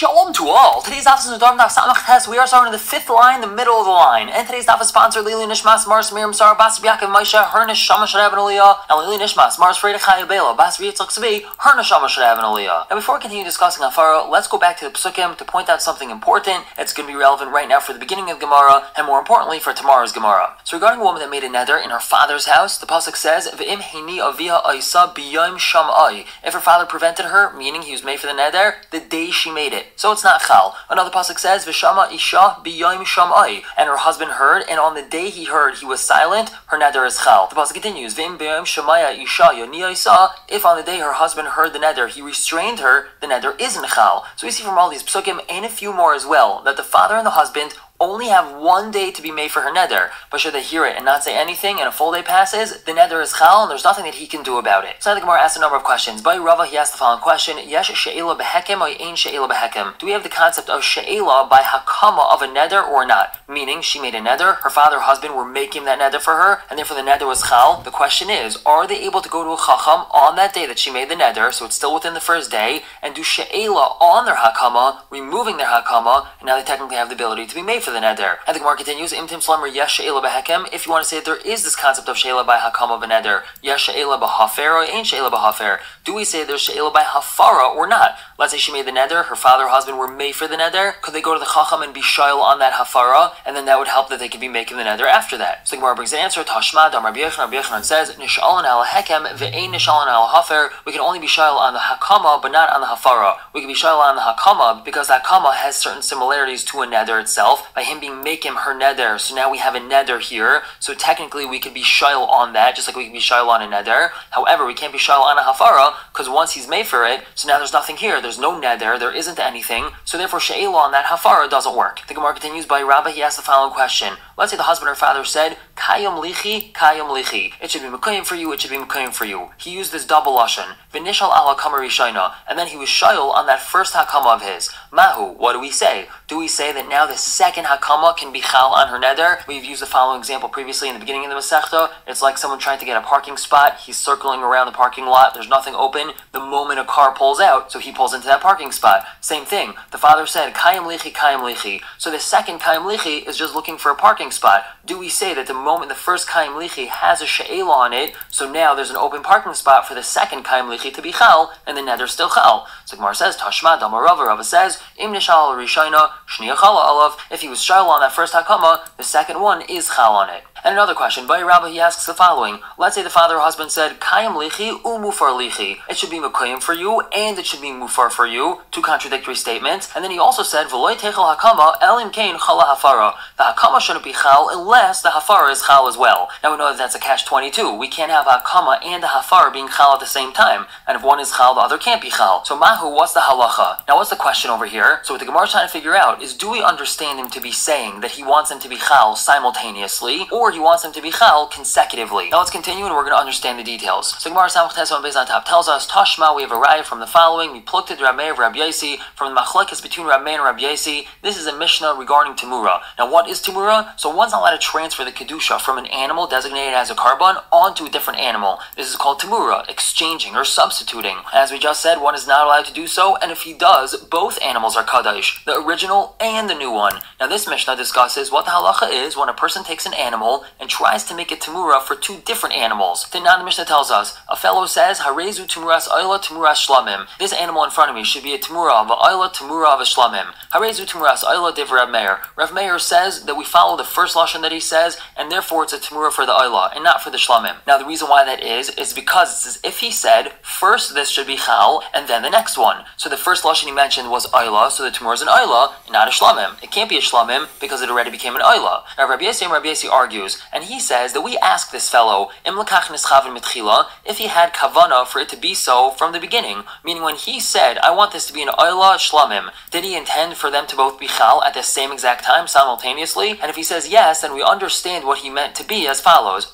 Shalom to all. Today's daf is Nedarim daf Samach Tes. We are starting the fifth line, the middle of the line. And today's daf is sponsored Lili Nishmas Mars Miriam Sarah Bas Yaakov Moshe Her Neshama Should Have an Aliyah and Lili Nishmas Mars Freda Chaya Bela Bas Yitzchak Tzvi Her Neshama Should Have an Aliyah. And before we continue discussing Hafara, let's go back to the Psukim to point out something important. It's going to be relevant right now for the beginning of Gemara and more importantly for tomorrow's Gemara. So regarding a woman that made a neder in her father's house, the pasuk says V'im Heini Aviha Aisa B'Yom Shamai. If her father prevented her, meaning he was made for the neder, the day she made it. So it's not chal. Another pasuk says, V'shama isha b'yom shamai. And her husband heard, and on the day he heard, he was silent, her neder is chal. The pasuk continues, V'im b'yom shamaya isha yoni isa. If on the day her husband heard the neder, he restrained her, the neder isn't chal. So we see from all these psukim, and a few more as well, that the father and the husband only have one day to be made for her neder, but should they hear it and not say anything and a full day passes, the neder is chal and there's nothing that he can do about it. So now the Gemara asks a number of questions. By Rabbi, he asked the following question: Yesh she'ela behekem or ein she'ela behekem? Do we have the concept of she'ela by hakama of a neder or not? Meaning she made a neder, her father or husband were making that neder for her, and therefore the neder was chal. The question is, are they able to go to a chacham on that day that she made the neder, so it's still within the first day, and do she'ela on their hakama, removing their hakama, and now they technically have the ability to be made for the neder? And the Gemara continues, Imtim Slamer Yesh She'ela Behekem. If you want to say that there is this concept of She'ela by Hakama of a neder, Yesh She'ela B'Hafer or Ain't She'ela B'Hafer. Do we say there's She'ela by Hafara or not? Let's say she made the neder, her father or husband were made for the neder. Could they go to the Chacham and be shail on that Hafara? And then that would help that they could be making the neder after that. So the Gemara brings an answer. Tashma Dam Rabbi Yochanan says, Nishalan al Hekem ve'ein Nishalan al Hafer. We can only be shail on the Hakama, but not on the Hafara. We can be shail on the Hakama because the Hakama has certain similarities to a neder itself by him being make him her neder. So now we have a neder here. So technically we could be shail on that, just like we can be shail on a neder. However, we can't be shail on a hafara because once he's made for it, so now there's nothing here. There's no neder. There isn't anything. So therefore, she'ela on that hafara doesn't work. The Gemara continues by Rabbi. He asked the following question. Let's say the husband or father said, Kayam lichi, Kayam lichi. It should be mekayim for you. It should be mekayim for you. He used this double lashon. V'nishal ala hakama rishayna. And then he was shail on that first hakama of his. Mahu. What do we say? Do we say that now the second hakama can be chal on her neder? We've used the following example previously in the beginning of the Masechta. It's like someone trying to get a parking spot. He's circling around the parking lot. There's nothing open. The moment a car pulls out, so he pulls into that parking spot. Same thing. The father said, Kayam lichi, Kayam lichi. So the second Kayam lichi is just looking for a parking spot. Do we say that the moment the first Kayam lichi has a she'ela on it, so now there's an open parking spot for the second Kayam lichi to be chal, and the neder still chal? So Gemara says, Tashma Damar Rava says, Im nishal rishayna shniya chala alav. If he was shayla on that first hakama, the second one is chal on it. And another question, by Rabbi, he asks the following. Let's say the father or husband said, Kayam lichi mufar lichi. It should be mekayim for you, and it should be mufar for you. Two contradictory statements. And then he also said, V'loy techel hakama elim kein chala hafara. The hakama shouldn't be chal unless the hafara is chal as well. Now we know that that's a catch-22. We can't have hakama and the hafara being chal at the same time. And if one is chal, the other can't be chal. So mahu, what's the halacha? Now what's the question over here? So what the Gemara is trying to figure out is, do we understand him to be saying that he wants them to be chal simultaneously, or he wants them to be chal consecutively? Now let's continue and we're going to understand the details. So Gemara Samach Tes Beis on top tells us, Tashma, we have a raya from the following. We plucked it Rabbi of Rabbi Yosi from the machlekes between Rabbi and Rabbi Yosi. This is a Mishnah regarding Tamura. Now what is Tamura? So one's not allowed to transfer the kedusha from an animal designated as a carbon onto a different animal. This is called Tamura, exchanging or substituting. As we just said, one is not allowed to do so, and if he does, both animals are kaddish, the original and the new one. Now this Mishnah discusses what the halacha is when a person takes an animal and tries to make it tamura for two different animals. Then now the Mishnah tells us, a fellow says, Harezu tamuras ayla tamuras shlamim. This animal in front of me should be a tamura of a ayla, tamura of a shlamim. Harezu tamuras ayla div Rav Meir. Rav Meir says that we follow the first lashon that he says, and therefore it's a tamura for the ayla and not for the shlamim. Now the reason why that is because it's as if he said, first this should be chal, and then the next one. So the first lashon he mentioned was ayla, so the tamura is an ayla, not a shlamim. It can't be a shlamim because it already became an ayla. Now Rabbi Yossi argues, and he says that we ask this fellow, Im lakach nischavin mitchila, if he had kavana for it to be so from the beginning, meaning when he said, I want this to be an ayla shlamim, did he intend for them to both be chal at the same exact time simultaneously? And if he says yes, then we understand what he meant to be as follows.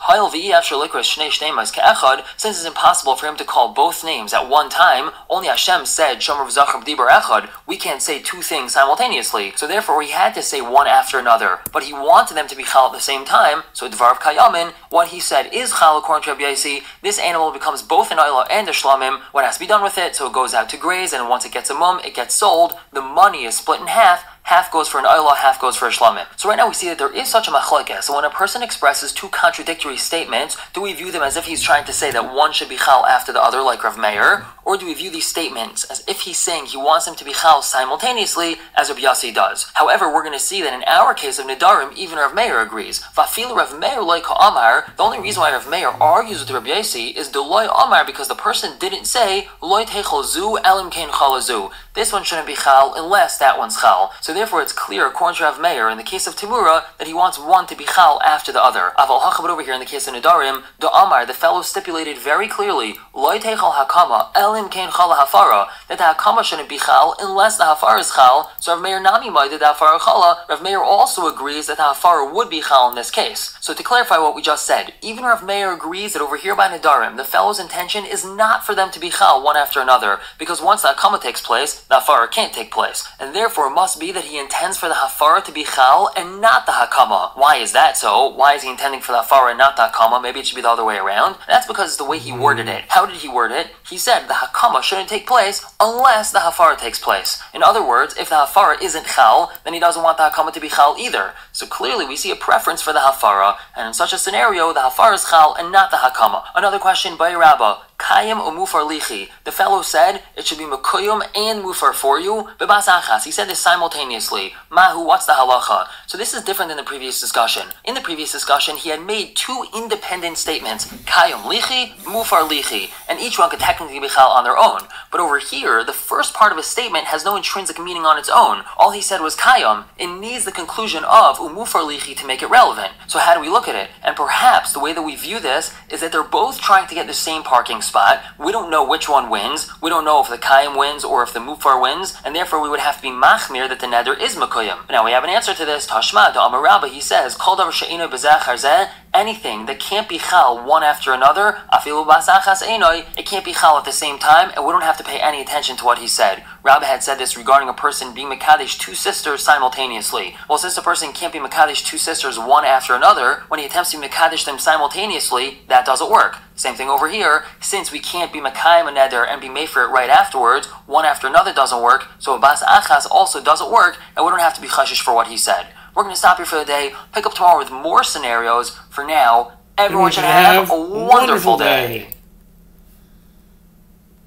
Since it's impossible for him to call both names at one time, only Hashem said Shomer v'Zachar b'Dibar Echad, we can't say two things simultaneously. So therefore he had to say one after another, but he wanted them to be chal at the same time, so Dvar of Kayamin, what he said is Chal according to Rabbi Yossi. This animal becomes both an Oila and a Shlamim. What has to be done with it? So it goes out to graze, and once it gets a mum, it gets sold. The money is split in half. Half goes for an oila, half goes for a shlamim. So right now we see that there is such a machlokes. So when a person expresses two contradictory statements, do we view them as if he's trying to say that one should be chal after the other, like Rav Meir? Or do we view these statements as if he's saying he wants them to be chal simultaneously, as Rabbi Yossi does? However, we're going to see that in our case of Nedarim, even Rav Meir agrees. Vafilu Rav Meir loy ka'amar. The only reason why Rav Meir argues with Rabbi Yossi is the loy amar, because the person didn't say loy techol zu elim kein chalazu. This one shouldn't be chal unless that one's chal. So therefore it's clear, according to Rav Meir, in the case of Timura, that he wants one to be chal after the other. Aval hacha, but over here in the case of Nedarim, the Amar, the fellow stipulated very clearly, loy techol hakama elim kein chal hafara, that the hakama shouldn't be chal unless the hafara is chal. So Rav Meir nami did the hafara chala. Rav Meir also agrees that the hafara would be chal in this case. So to clarify what we just said, even Rav Meir agrees that over here by Nedarim, the fellow's intention is not for them to be chal one after another, because once the hakama takes place, the hafara can't take place, and therefore it must be that he intends for the hafara to be chal and not the hakama. Why is that so? Why is he intending for the hafara and not the hakama? Maybe it should be the other way around. That's because it's the way he worded it. How did he word it? He said the hakama shouldn't take place unless the hafara takes place. In other words, if the hafara isn't chal, then he doesn't want the hakama to be chal either. So clearly we see a preference for the hafara, and in such a scenario, the hafara is chal and not the hakama. Another question by Rabbi. Kayim or mufar lichi. The fellow said it should be mekuyum and mufar for you. Bebas achas. He said this simultaneously. Mahu, what's the halacha? So this is different than the previous discussion. In the previous discussion, he had made two independent statements. Kayim lichi, mufar lichi. And each one could technically be chal on their own. But over here, the first part of his statement has no intrinsic meaning on its own. All he said was kayim. It needs the conclusion of umufar lichi to make it relevant. So how do we look at it? And perhaps the way that we view this is that they're both trying to get the same parking spot. We don't know which one wins. We don't know if the Kayim wins or if the Mufar wins, and therefore we would have to be machmir that the neder is Mekuyim. Now we have an answer to this. Tashma, the Amar Rabbi, he says, Kol davar she'eno b'zechar zeh, anything that can't be chal one after another, afilu basachas enoi, it can't be chal at the same time, and we don't have to pay any attention to what he said. Rabbi had said this regarding a person being Mekadesh two sisters simultaneously. Well, since a person can't be Mekadesh two sisters one after another, when he attempts to Mekadesh them simultaneously, that doesn't work. Same thing over here. Since we can't be Makayim a neder and be made for it right afterwards, one after another doesn't work, so a bas achas also doesn't work, and we don't have to be chashish for what he said. We're going to stop here for the day, pick up tomorrow with more scenarios. For now, everyone should have a wonderful day.